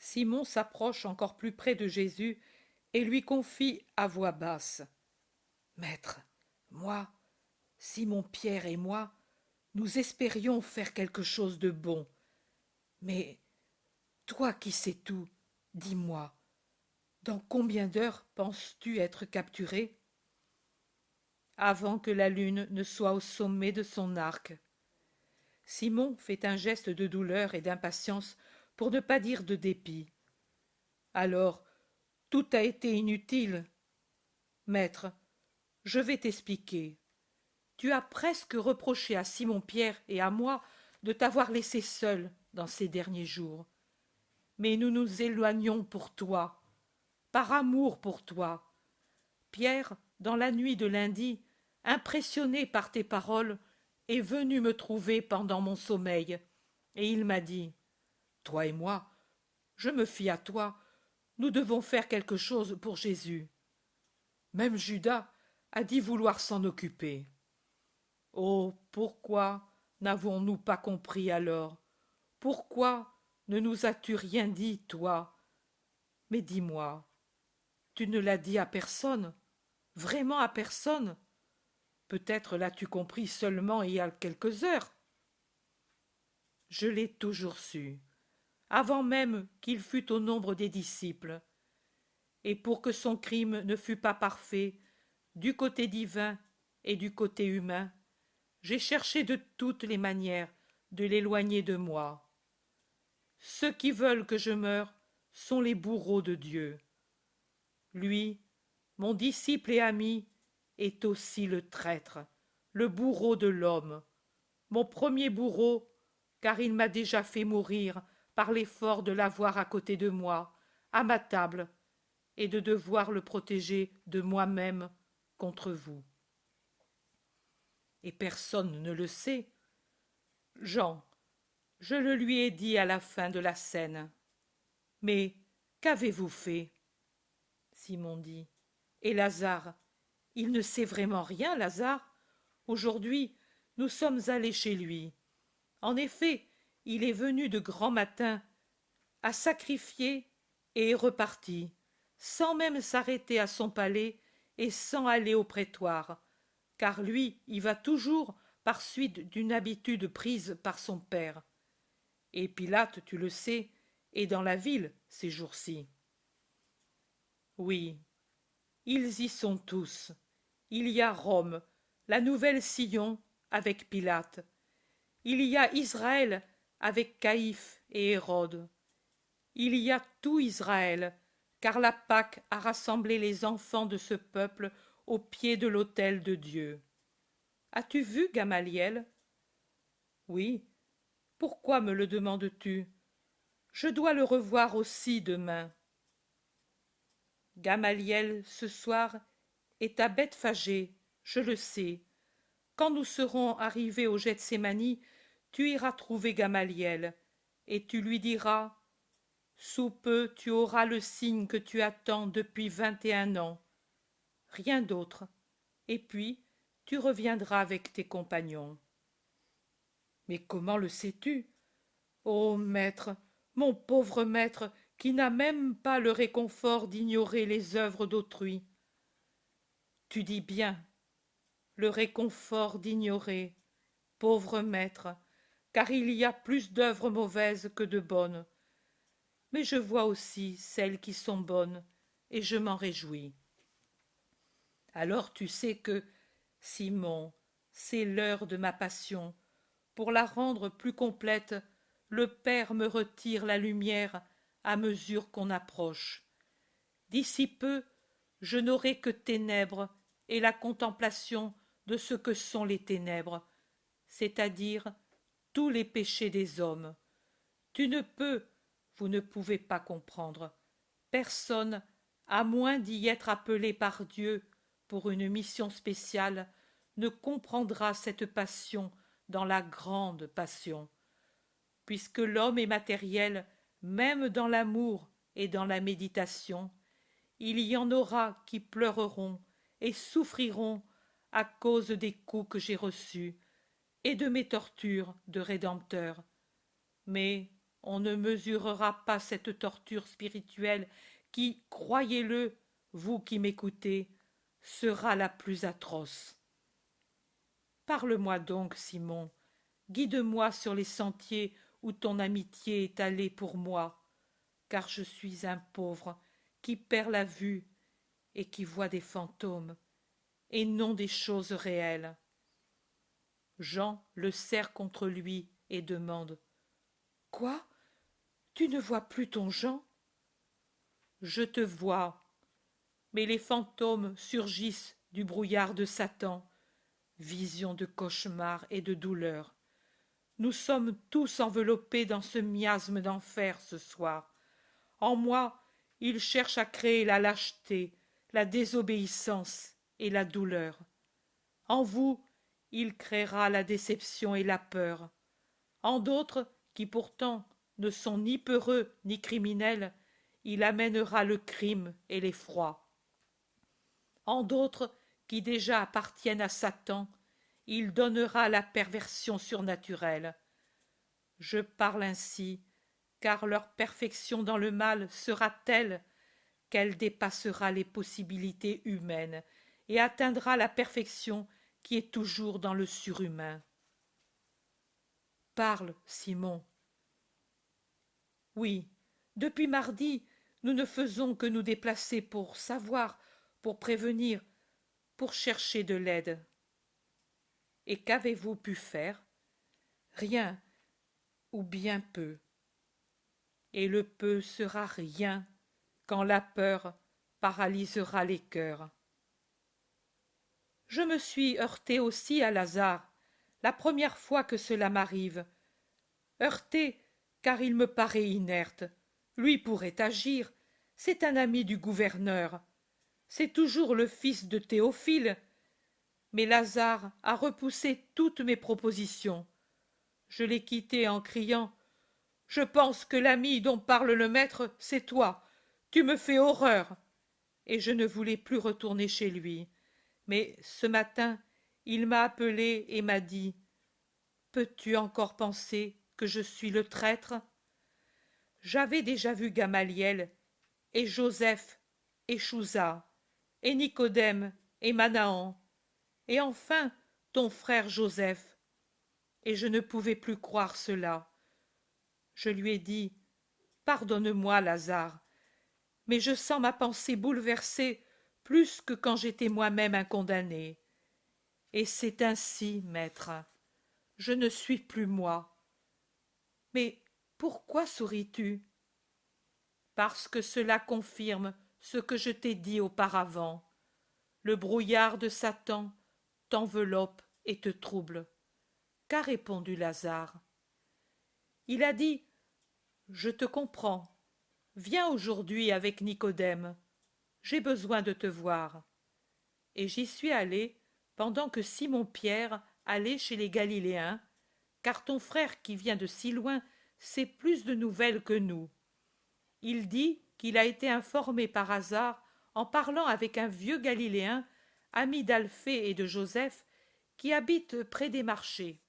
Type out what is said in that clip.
Simon s'approche encore plus près de Jésus et lui confie à voix basse. Maître, moi, Simon-Pierre et moi, nous espérions faire quelque chose de bon. Mais toi qui sais tout, dis-moi, dans combien d'heures penses-tu être capturé? Avant que la lune ne soit au sommet de son arc. Simon fait un geste de douleur et d'impatience pour ne pas dire de dépit. Alors, tout a été inutile. Maître, je vais t'expliquer. Tu as presque reproché à Simon-Pierre et à moi de t'avoir laissé seul dans ces derniers jours. Mais nous nous éloignons pour toi, par amour pour toi. Pierre, dans la nuit de lundi, impressionné par tes paroles, est venu me trouver pendant mon sommeil, et il m'a dit, toi et moi, je me fie à toi, nous devons faire quelque chose pour Jésus. Même Judas a dit vouloir s'en occuper. Oh, pourquoi n'avons-nous pas compris alors? Pourquoi ne nous as-tu rien dit, toi? Mais dis-moi, tu ne l'as dit à personne? Vraiment à personne? Peut-être l'as-tu compris seulement il y a quelques heures. Je l'ai toujours su, avant même qu'il fût au nombre des disciples. Et pour que son crime ne fût pas parfait, du côté divin et du côté humain, j'ai cherché de toutes les manières de l'éloigner de moi. Ceux qui veulent que je meure sont les bourreaux de Dieu. Lui, mon disciple et ami, est aussi le traître, le bourreau de l'homme, mon premier bourreau, car il m'a déjà fait mourir par l'effort de l'avoir à côté de moi, à ma table, et de devoir le protéger de moi-même contre vous. Et personne ne le sait. Jean, je le lui ai dit à la fin de la scène. Mais qu'avez-vous fait? Simon dit. Et Lazare? Il ne sait vraiment rien, Lazare. Aujourd'hui, nous sommes allés chez lui. En effet, il est venu de grand matin, a sacrifié et est reparti, sans même s'arrêter à son palais et sans aller au prétoire, car lui y va toujours par suite d'une habitude prise par son père. Et Pilate, tu le sais, est dans la ville ces jours-ci. Oui, ils y sont tous. Il y a Rome, la nouvelle Sion avec Pilate. Il y a Israël avec Caïphe et Hérode. Il y a tout Israël, car la Pâque a rassemblé les enfants de ce peuple au pied de l'autel de Dieu. As-tu vu Gamaliel? Oui. Pourquoi me le demandes-tu? Je dois le revoir aussi demain. Gamaliel, ce soir, est à Bethphagée, je le sais. Quand nous serons arrivés au Gethsémani, tu iras trouver Gamaliel, et tu lui diras, sous peu tu auras le signe que tu attends depuis 21 ans. Rien d'autre. Et puis, tu reviendras avec tes compagnons. Mais comment le sais-tu? Ô maître, mon pauvre maître, qui n'a même pas le réconfort d'ignorer les œuvres d'autrui. Tu dis bien, le réconfort d'ignorer, pauvre maître, car il y a plus d'œuvres mauvaises que de bonnes. Mais je vois aussi celles qui sont bonnes, et je m'en réjouis. Alors tu sais que, Simon, c'est l'heure de ma passion. Pour la rendre plus complète, le Père me retire la lumière à mesure qu'on approche. D'ici peu, je n'aurai que ténèbres et la contemplation de ce que sont les ténèbres, c'est-à-dire tous les péchés des hommes. Tu ne peux, vous ne pouvez pas comprendre. Personne, à moins d'y être appelé par Dieu pour une mission spéciale, ne comprendra cette passion dans la grande passion. Puisque l'homme est matériel, même dans l'amour et dans la méditation, il y en aura qui pleureront et souffriront à cause des coups que j'ai reçus et de mes tortures de Rédempteur. Mais on ne mesurera pas cette torture spirituelle qui, croyez-le, vous qui m'écoutez, sera la plus atroce. Parle-moi donc, Simon, guide-moi sur les sentiers où ton amitié est allée pour moi, car je suis un pauvre qui perd la vue et qui voit des fantômes, et non des choses réelles. Jean le serre contre lui et demande « Quoi? Tu ne vois plus ton Jean ?»« Je te vois, mais les fantômes surgissent du brouillard de Satan, vision de cauchemar et de douleur. Nous sommes tous enveloppés dans ce miasme d'enfer ce soir. En moi, il cherche à créer la lâcheté, la désobéissance et la douleur. En vous, il créera la déception et la peur. En d'autres, qui pourtant ne sont ni peureux ni criminels, il amènera le crime et l'effroi. En d'autres, qui déjà appartiennent à Satan, il donnera la perversion surnaturelle. Je parle ainsi, car leur perfection dans le mal sera telle qu'elle dépassera les possibilités humaines et atteindra la perfection qui est toujours dans le surhumain. Parle, Simon. Oui, depuis mardi, nous ne faisons que nous déplacer pour savoir, pour prévenir, pour chercher de l'aide. Et qu'avez-vous pu faire? Rien, ou bien peu. Et le peu sera rien quand la peur paralysera les cœurs. Je me suis heurté aussi à Lazare, la première fois que cela m'arrive. Heurté, car il me paraît inerte. Lui pourrait agir. C'est un ami du gouverneur. C'est toujours le fils de Théophile. Mais Lazare a repoussé toutes mes propositions. Je l'ai quitté en criant « Je pense que l'ami dont parle le maître, c'est toi. Tu me fais horreur. » Et je ne voulais plus retourner chez lui. Mais ce matin, il m'a appelé et m'a dit « Peux-tu encore penser que je suis le traître ?» J'avais déjà vu Gamaliel, et Joseph, et Chouza, et Nicodème, et Manahan, et enfin ton frère Joseph, et je ne pouvais plus croire cela. Je lui ai dit « Pardonne-moi, Lazare, mais je sens ma pensée bouleversée plus que quand j'étais moi-même un condamné. Et c'est ainsi, maître. Je ne suis plus moi. » Mais pourquoi souris-tu? Parce que cela confirme ce que je t'ai dit auparavant. Le brouillard de Satan t'enveloppe et te trouble. Qu'a répondu Lazare? Il a dit « Je te comprends. Viens aujourd'hui avec Nicodème. J'ai besoin de te voir. » Et j'y suis allé pendant que Simon-Pierre allait chez les Galiléens, car ton frère qui vient de si loin sait plus de nouvelles que nous. Il dit qu'il a été informé par hasard en parlant avec un vieux Galiléen, ami d'Alphée et de Joseph, qui habite près des marchés.